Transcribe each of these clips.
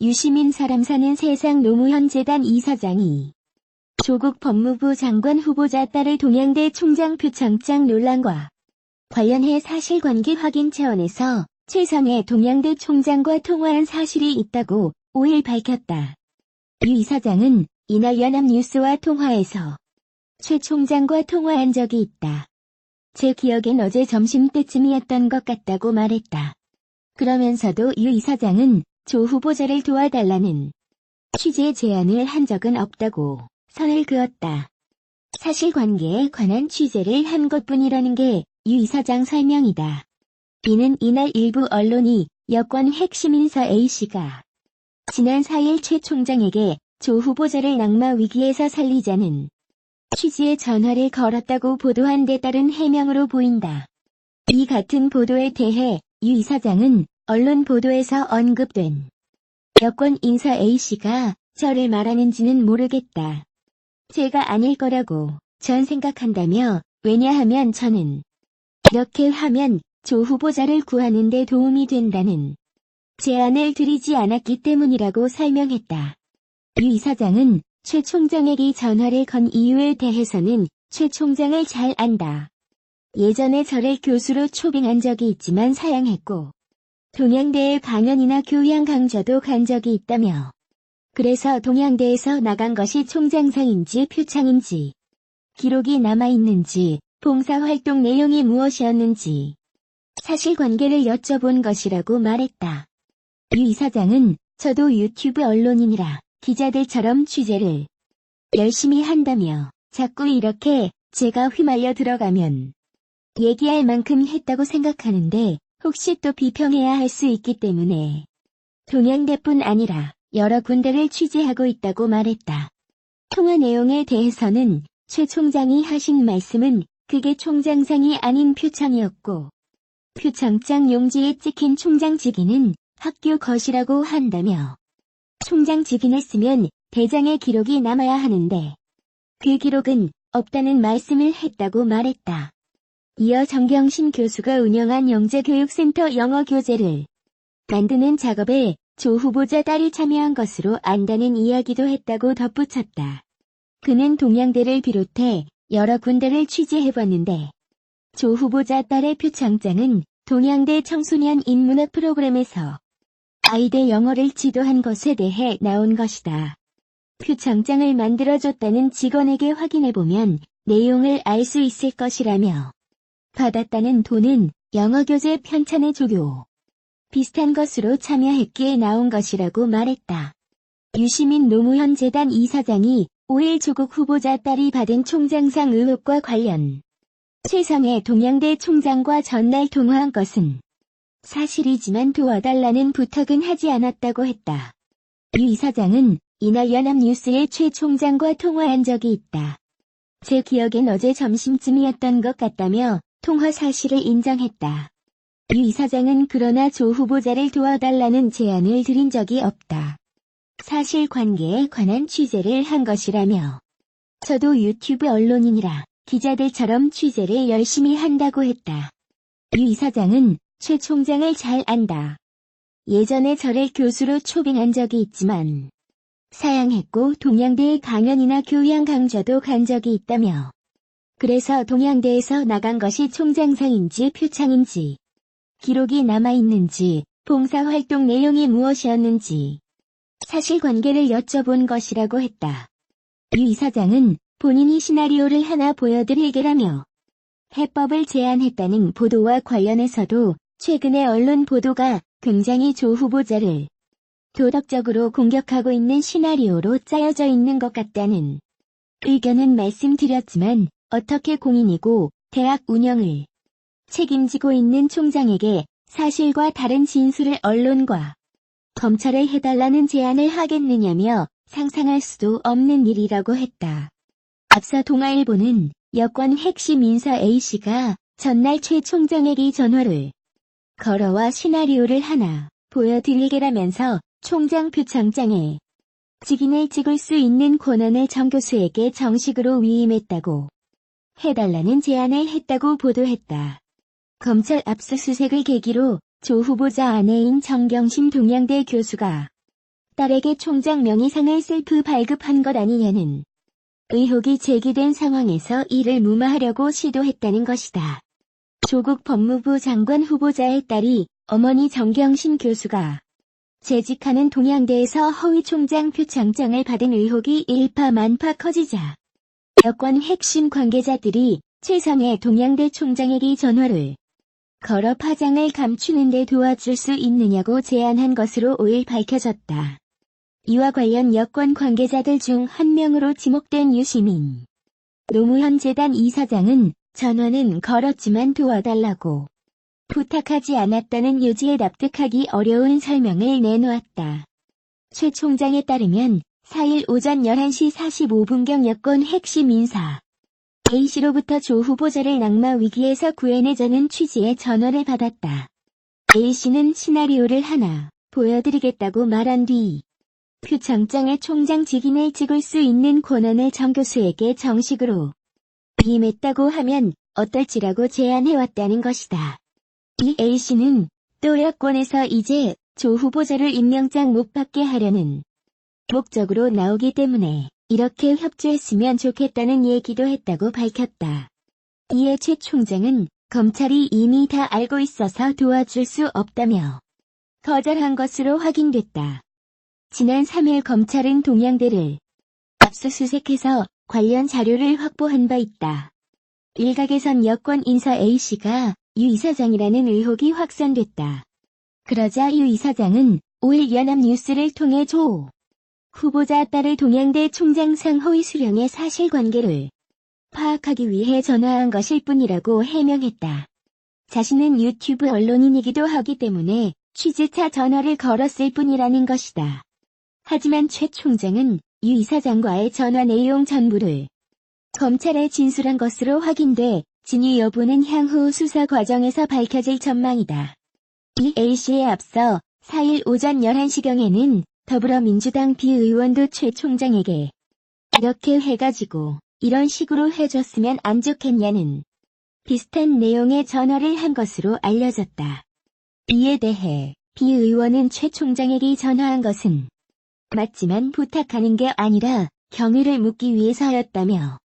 유시민 사람 사는 세상 노무현 재단 이사장이 조국 법무부 장관 후보자 딸의 동양대 총장 표창장 논란과 관련해 사실관계 확인 차원에서 최상해 동양대 총장과 통화한 사실이 있다고 5일 밝혔다. 유 이사장은 이날 연합뉴스와 통화에서 최 총장과 통화한 적이 있다. 제 기억엔 어제 점심때쯤이었던 것 같다고 말했다. 그러면서도 유 이사장은 조 후보자를 도와달라는 취재 제안을 한 적은 없다고 선을 그었다. 사실관계에 관한 취재를 한 것뿐이라는 게 유 이사장 설명이다. 이는 이날 일부 언론이 여권 핵심 인사 A씨가 지난 4일 최 총장에게 조 후보자를 낙마 위기에서 살리자는 취지의 전화를 걸었다고 보도한 데 따른 해명으로 보인다. 이 같은 보도에 대해 유 이사장은 언론 보도에서 언급된 여권 인사 A씨가 저를 말하는지는 모르겠다. 제가 아닐 거라고 전 생각한다며 왜냐하면 저는 이렇게 하면 조 후보자를 구하는 데 도움이 된다는 제안을 드리지 않았기 때문이라고 설명했다. 유 이사장은 최 총장에게 전화를 건 이유에 대해서는 최 총장을 잘 안다. 예전에 저를 교수로 초빙한 적이 있지만 사양했고 동양대에 강연이나 교양 강좌도 간 적이 있다며 그래서 동양대에서 나간 것이 총장상인지 표창인지 기록이 남아있는지 봉사활동 내용이 무엇이었는지 사실관계를 여쭤본 것이라고 말했다. 유 이사장은 저도 유튜브 언론인이라 기자들처럼 취재를 열심히 한다며 자꾸 이렇게 제가 휘말려 들어가면 얘기할 만큼 했다고 생각하는데 혹시 또 비평해야 할 수 있기 때문에 동양대뿐 아니라 여러 군데를 취재하고 있다고 말했다. 통화 내용에 대해서는 최 총장이 하신 말씀은 그게 총장상이 아닌 표창이었고 표창장 용지에 찍힌 총장 직위는 학교 것이라고 한다며 총장 직위를 쓰면 대장의 기록이 남아야 하는데 그 기록은 없다는 말씀을 했다고 말했다. 이어 정경심 교수가 운영한 영재교육센터 영어교재를 만드는 작업에 조 후보자 딸이 참여한 것으로 안다는 이야기도 했다고 덧붙였다. 그는 동양대를 비롯해 여러 군데를 취재해봤는데 조 후보자 딸의 표창장은 동양대 청소년 인문학 프로그램에서 아이들 영어를 지도한 것에 대해 나온 것이다. 표창장을 만들어줬다는 직원에게 확인해보면 내용을 알 수 있을 것이라며 받았다는 돈은 영어교재 편찬의 조교 비슷한 것으로 참여했기에 나온 것이라고 말했다. 유시민 노무현 재단 이사장이 5일 조국 후보자 딸이 받은 총장상 의혹과 관련 최상해 동양대 총장과 전날 통화한 것은 사실이지만 도와달라는 부탁은 하지 않았다고 했다. 유 이사장은 이날 연합뉴스의 최 총장과 통화한 적이 있다. 제 기억엔 어제 점심쯤이었던 것 같다며 통화 사실을 인정했다. 유 이사장은 그러나 조 후보자를 도와달라는 제안을 드린 적이 없다. 사실관계에 관한 취재를 한 것이라며 저도 유튜브 언론인이라 기자들처럼 취재를 열심히 한다고 했다. 유 이사장은 최 총장을 잘 안다. 예전에 저를 교수로 초빙한 적이 있지만 사양했고 동양대에 강연이나 교양 강좌도 간 적이 있다며 그래서 동양대에서 나간 것이 총장상인지 표창인지 기록이 남아있는지 봉사활동 내용이 무엇이었는지 사실관계를 여쭤본 것이라고 했다. 유 이사장은 본인이 시나리오를 하나 보여드리게라며 해법을 제안했다는 보도와 관련해서도 최근의 언론 보도가 굉장히 조 후보자를 도덕적으로 공격하고 있는 시나리오로 짜여져 있는 것 같다는 의견은 말씀드렸지만 어떻게 공인이고 대학 운영을 책임지고 있는 총장에게 사실과 다른 진술을 언론과 검찰에 해달라는 제안을 하겠느냐며 상상할 수도 없는 일이라고 했다. 앞서 동아일보는 여권 핵심 인사 A씨가 전날 최 총장에게 전화를 걸어와 시나리오를 하나 보여드리게라면서 총장 표창장에 직인을 찍을 수 있는 권한을 정 교수에게 정식으로 위임했다고 해달라는 제안을 했다고 보도했다. 검찰 압수수색을 계기로 조 후보자 아내인 정경심 동양대 교수가 딸에게 총장 명의상을 셀프 발급한 것 아니냐는 의혹이 제기된 상황에서 이를 무마하려고 시도했다는 것이다. 조국 법무부 장관 후보자의 딸이 어머니 정경심 교수가 재직하는 동양대에서 허위 총장 표창장을 받은 의혹이 일파만파 커지자 여권 핵심 관계자들이 최상의 동양대 총장에게 전화를 걸어 파장을 감추는 데 도와줄 수 있느냐고 제안한 것으로 5일 밝혀졌다. 이와 관련 여권 관계자들 중 한 명으로 지목된 유시민 노무현 재단 이사장은 전화는 걸었지만 도와달라고 부탁하지 않았다는 요지에 납득하기 어려운 설명을 내놓았다. 최 총장에 따르면 4일 오전 11시 45분경 여권 핵심 인사 A씨로부터 조 후보자를 낙마 위기에서 구해내자는 취지의 전화를 받았다. A씨는 시나리오를 하나 보여드리겠다고 말한 뒤 표창장의 총장 직인을 찍을 수 있는 권한을 정 교수에게 정식으로 임했다고 하면 어떨지라고 제안해왔다는 것이다. 이 A씨는 또 여권에서 이제 조 후보자를 임명장 못 받게 하려는 목적으로 나오기 때문에 이렇게 협조했으면 좋겠다는 얘기도 했다고 밝혔다. 이에 최 총장은 검찰이 이미 다 알고 있어서 도와줄 수 없다며 거절한 것으로 확인됐다. 지난 3일 검찰은 동양대를 압수수색해서 관련 자료를 확보한 바 있다. 일각에선 여권 인사 A씨가 유 이사장이라는 의혹이 확산됐다. 그러자 유 이사장은 5일 연합뉴스를 통해 조 후보자 딸의 동양대 총장상 허위 수령의 사실관계를 파악하기 위해 전화한 것일 뿐이라고 해명했다. 자신은 유튜브 언론인이기도 하기 때문에 취재차 전화를 걸었을 뿐이라는 것이다. 하지만 최 총장은 유 이사장과의 전화 내용 전부를 검찰에 진술한 것으로 확인돼 진위 여부는 향후 수사 과정에서 밝혀질 전망이다. 이 A씨에 앞서 4일 오전 11시경에는 더불어민주당 비의원도 최 총장에게 이렇게 해가지고 이런 식으로 해줬으면 안 좋겠냐는 비슷한 내용의 전화를 한 것으로 알려졌다. 이에 대해 비의원은 최 총장에게 전화한 것은 맞지만 부탁하는 게 아니라 경위를 묻기 위해서였다며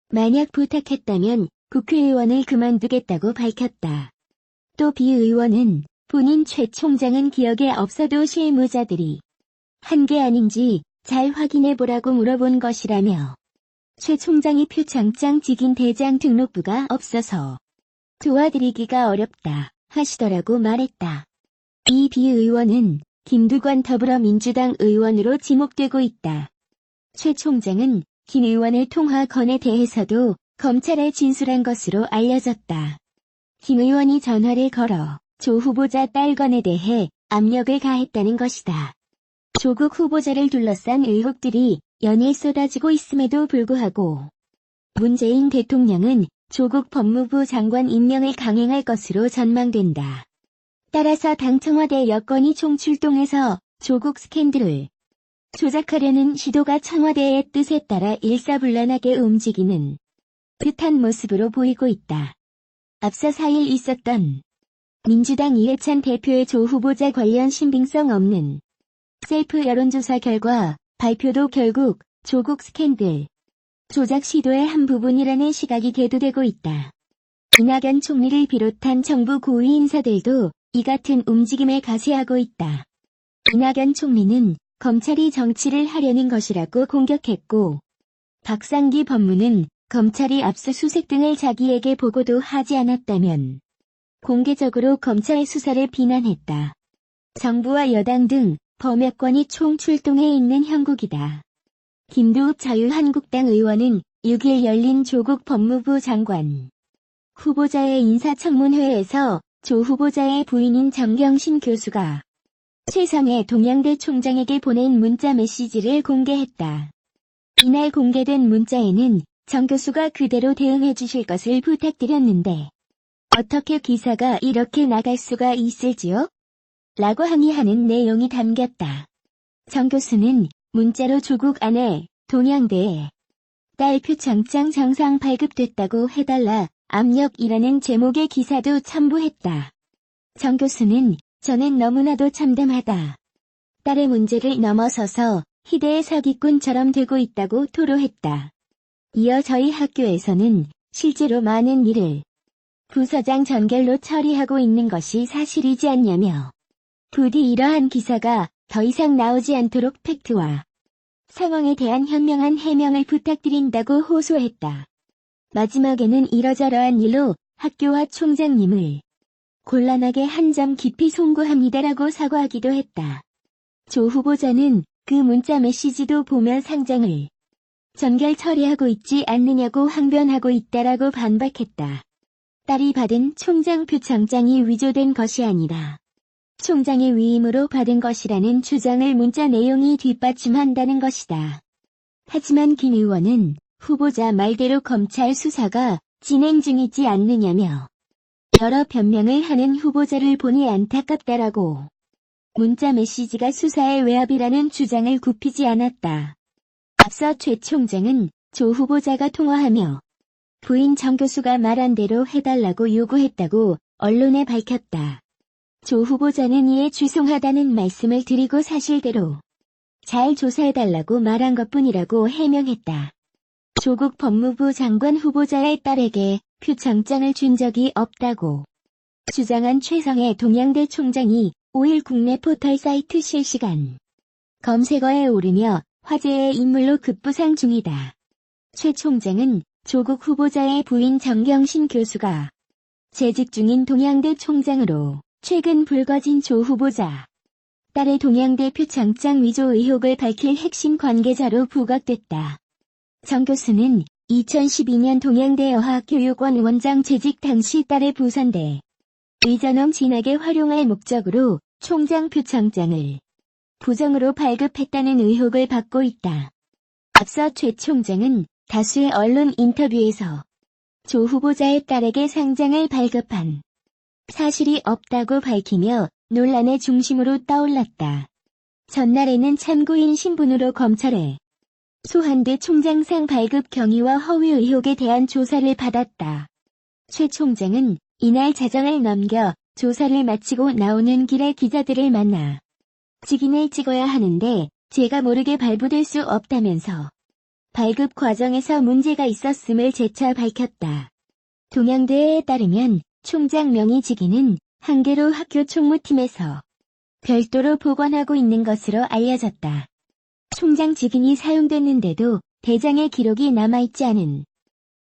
만약 부탁했다면 국회의원을 그만두겠다고 밝혔다. 또 비의원은 본인 최 총장은 기억에 없어도 실무자들이 한 게 아닌지 잘 확인해보라고 물어본 것이라며 최 총장이 표창장 직인 대장 등록부가 없어서 도와드리기가 어렵다 하시더라고 말했다. 이 비의원은 김두관 더불어민주당 의원으로 지목되고 있다. 최 총장은 김 의원의 통화 건에 대해서도 검찰에 진술한 것으로 알려졌다. 김 의원이 전화를 걸어 조 후보자 딸 건에 대해 압력을 가했다는 것이다. 조국 후보자를 둘러싼 의혹들이 연일 쏟아지고 있음에도 불구하고 문재인 대통령은 조국 법무부 장관 임명을 강행할 것으로 전망된다. 따라서 당 청와대 여건이 총출동해서 조국 스캔들을 조작하려는 시도가 청와대의 뜻에 따라 일사불란하게 움직이는 듯한 모습으로 보이고 있다. 앞서 4일 있었던 민주당 이해찬 대표의 조 후보자 관련 신빙성 없는 셀프 여론조사 결과 발표도 결국 조국 스캔들 조작 시도의 한 부분이라는 시각이 계도되고 있다. 이낙연 총리를 비롯한 정부 고위 인사들도 이 같은 움직임에 가세하고 있다. 이낙연 총리는 검찰이 정치를 하려는 것이라고 공격했고 박상기 법무는 검찰이 압수수색 등을 자기에게 보고도 하지 않았다면 공개적으로 검찰의 수사를 비난했다. 정부와 여당 등 범여권이 총출동해 있는 형국이다. 김두읍 자유한국당 의원은 6일 열린 조국 법무부 장관 후보자의 인사청문회에서 조 후보자의 부인인 정경심 교수가 최상의 동양대 총장에게 보낸 문자 메시지를 공개했다. 이날 공개된 문자에는 정 교수가 그대로 대응해 주실 것을 부탁드렸는데 어떻게 기사가 이렇게 나갈 수가 있을지요? 라고 항의하는 내용이 담겼다. 정 교수는 문자로 조국 아내 동양대에 딸 표창장 정상 발급됐다고 해달라 압력이라는 제목의 기사도 첨부했다. 정 교수는 저는 너무나도 참담하다. 딸의 문제를 넘어서서 희대의 사기꾼처럼 되고 있다고 토로했다. 이어 저희 학교에서는 실제로 많은 일을 부서장 전결로 처리하고 있는 것이 사실이지 않냐며 부디 이러한 기사가 더 이상 나오지 않도록 팩트와 상황에 대한 현명한 해명을 부탁드린다고 호소했다. 마지막에는 이러저러한 일로 학교와 총장님을 곤란하게 한 점 깊이 송구합니다라고 사과하기도 했다. 조 후보자는 그 문자 메시지도 보면 상장을 전결 처리하고 있지 않느냐고 항변하고 있다라고 반박했다. 딸이 받은 총장 표창장이 위조된 것이 아니라 총장의 위임으로 받은 것이라는 주장을 문자 내용이 뒷받침한다는 것이다. 하지만 김 의원은 후보자 말대로 검찰 수사가 진행 중이지 않느냐며 여러 변명을 하는 후보자를 보니 안타깝다라고 문자 메시지가 수사의 외압이라는 주장을 굽히지 않았다. 앞서 최 총장은 조 후보자가 통화하며 부인 정 교수가 말한 대로 해달라고 요구했다고 언론에 밝혔다. 조 후보자는 이에 죄송하다는 말씀을 드리고 사실대로 잘 조사해달라고 말한 것뿐이라고 해명했다. 조국 법무부 장관 후보자의 딸에게 표창장을 준 적이 없다고 주장한 최성해 동양대 총장이 5일 국내 포털 사이트 실시간 검색어에 오르며 화제의 인물로 급부상 중이다. 최 총장은 조국 후보자의 부인 정경심 교수가 재직 중인 동양대 총장으로 최근 불거진 조 후보자 딸의 동양대 표창장 위조 의혹을 밝힐 핵심 관계자로 부각됐다. 정 교수는 2012년 동양대 어학교육원 원장 재직 당시 딸의 부산대 의전원 진학에 활용할 목적으로 총장 표창장을 부정으로 발급했다는 의혹을 받고 있다. 앞서 최 총장은 다수의 언론 인터뷰에서 조 후보자의 딸에게 상장을 발급한 사실이 없다고 밝히며 논란의 중심으로 떠올랐다. 전날에는 참고인 신분으로 검찰에 소환돼 총장상 발급 경위와 허위 의혹에 대한 조사를 받았다. 최 총장은 이날 자정을 넘겨 조사를 마치고 나오는 길에 기자들을 만나 직인을 찍어야 하는데 제가 모르게 발부될 수 없다면서 발급 과정에서 문제가 있었음을 재차 밝혔다. 동양대에 따르면 총장 명의 직인은 한 개로 학교 총무팀에서 별도로 보관하고 있는 것으로 알려졌다. 총장 직인이 사용됐는데도 대장의 기록이 남아있지 않은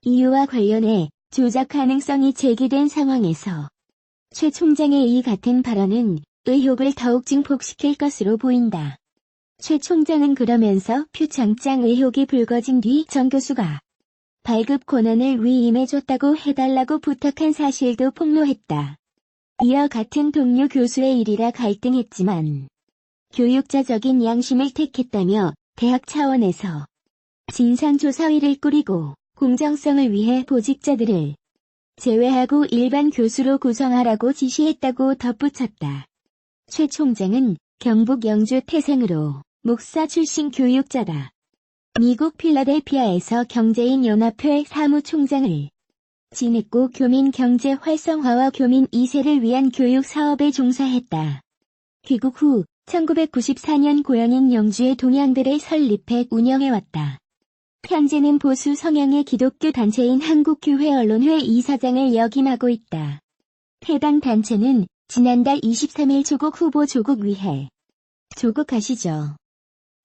이유와 관련해 조작 가능성이 제기된 상황에서 최 총장의 이 같은 발언은 의혹을 더욱 증폭시킬 것으로 보인다. 최 총장은 그러면서 표창장 의혹이 불거진 뒤 정 교수가 발급 권한을 위임해줬다고 해달라고 부탁한 사실도 폭로했다. 이어 같은 동료 교수의 일이라 갈등했지만 교육자적인 양심을 택했다며 대학 차원에서 진상조사위를 꾸리고 공정성을 위해 보직자들을 제외하고 일반 교수로 구성하라고 지시했다고 덧붙였다. 최 총장은 경북 영주 태생으로 목사 출신 교육자다. 미국 필라델피아에서 경제인 연합회 사무총장을 지냈고 교민 경제 활성화와 교민 2세를 위한 교육 사업에 종사했다. 귀국 후 1994년 고향인 영주의 동양대를 설립해 운영해왔다. 현재는 보수 성향의 기독교 단체인 한국교회 언론회 이사장을 역임하고 있다. 해당 단체는 지난달 23일 조국 후보 조국 위해 조국 아시죠?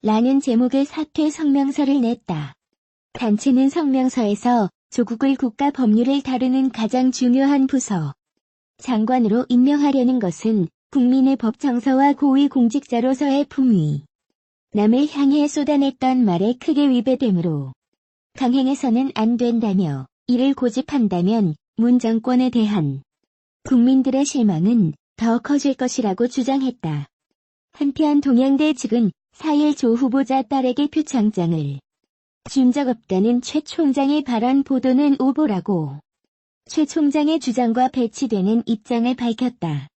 라는 제목의 사퇴 성명서를 냈다. 단체는 성명서에서 조국을 국가 법률을 다루는 가장 중요한 부서 장관으로 임명하려는 것은 국민의 법 정서와 고위 공직자로서의 품위, 남을 향해 쏟아냈던 말에 크게 위배되므로 강행해서는 안 된다며 이를 고집한다면 문 정권에 대한 국민들의 실망은 더 커질 것이라고 주장했다. 한편 동양대 측은 4일 조 후보자 딸에게 표창장을 준 적 없다는 최 총장의 발언 보도는 오보라고 최 총장의 주장과 배치되는 입장을 밝혔다.